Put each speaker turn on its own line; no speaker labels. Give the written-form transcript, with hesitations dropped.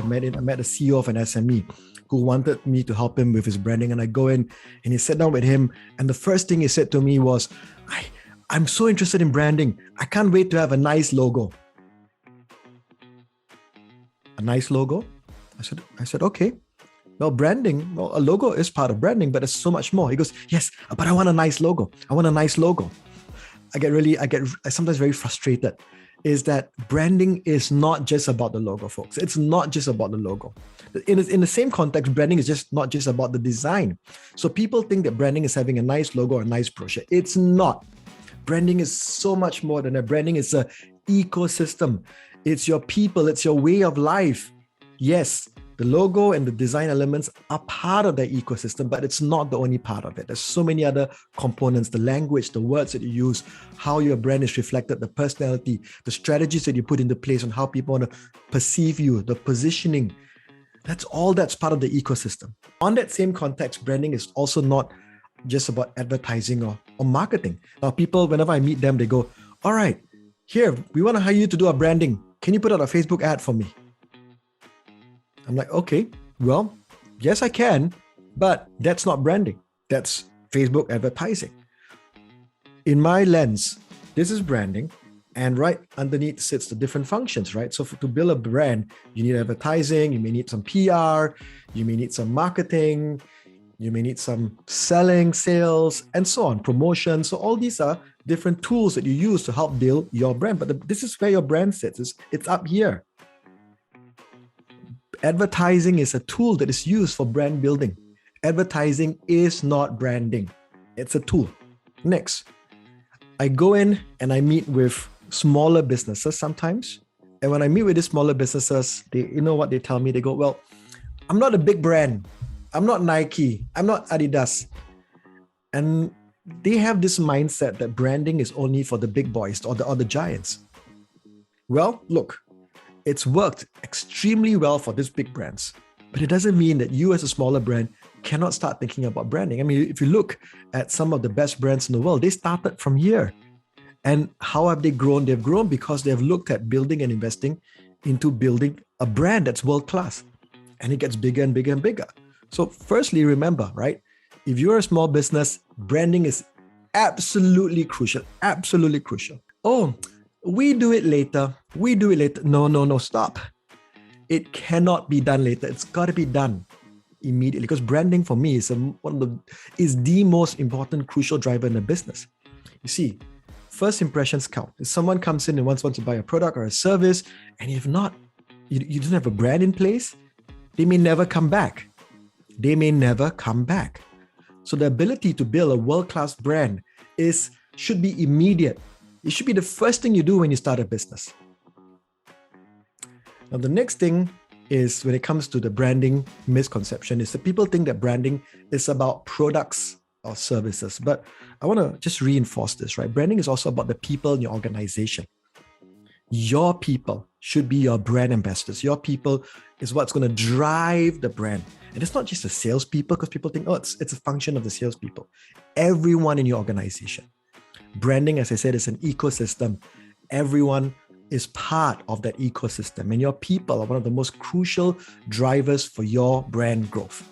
met the CEO of an SME who wanted me to help him with his branding. And I go in and he sat down with him. And the first thing he said to me was, I'm so interested in branding. I can't wait to have a nice logo. A nice logo? I said, okay. Well, branding, a logo is part of branding, but there's so much more. He goes, yes, but I want a nice logo. I want a nice logo. I get sometimes very frustrated, is that branding is not just about the logo, folks. It's not just about the logo. In the same context, branding is just not just about the design. So people think that branding is having a nice logo or a nice brochure. It's not. Branding is so much more than that. Branding is an ecosystem. It's your people. It's your way of life. Yes, the logo and the design elements are part of that ecosystem, but it's not the only part of it. There's so many other components, the language, the words that you use, how your brand is reflected, the personality, the strategies that you put into place on how people want to perceive you, the positioning. That's part of the ecosystem. On that same context, branding is also not just about advertising or marketing. Now, people, whenever I meet them, they go, all right, here, we want to hire you to do our branding. Can you put out a Facebook ad for me? I'm like, okay, well, yes, I can, but that's not branding. That's Facebook advertising. In my lens, this is branding, and right underneath sits the different functions, right? So to build a brand, you need advertising, you may need some PR, you may need some marketing, you may need some selling, sales, and so on, promotion. So all these are different tools that you use to help build your brand. But this is where your brand sits. It's up here. Advertising is a tool that is used for brand building. Advertising is not branding. It's a tool. Next, I go in and I meet with smaller businesses sometimes. And when I meet with these smaller businesses, you know what they tell me? They go, well, I'm not a big brand. I'm not Nike. I'm not Adidas. And they have this mindset that branding is only for the big boys or the giants. Well, look, it's worked extremely well for these big brands, but it doesn't mean that you as a smaller brand cannot start thinking about branding. I mean, if you look at some of the best brands in the world, they started from here. And how have they grown? They've grown because they've looked at building and investing into building a brand that's world-class. And it gets bigger and bigger and bigger. So firstly, remember, right? If you're a small business, branding is absolutely crucial. Absolutely crucial. Oh, we do it later. No, stop. It cannot be done later. It's got to be done immediately, because branding for me is the most important crucial driver in a business. You see, first impressions count. If someone comes in and wants to buy a product or a service, and you don't have a brand in place, they may never come back. So the ability to build a world-class brand should be immediate. It should be the first thing you do when you start a business. Now, the next thing is, when it comes to the branding misconception, is that people think that branding is about products or services. But I want to just reinforce this, right? Branding is also about the people in your organization. Your people should be your brand ambassadors. Your people is what's going to drive the brand. And it's not just the salespeople, because people think, it's a function of the salespeople. Everyone in your organization. Branding, as I said, is an ecosystem. Everyone is part of that ecosystem, and your people are one of the most crucial drivers for your brand growth.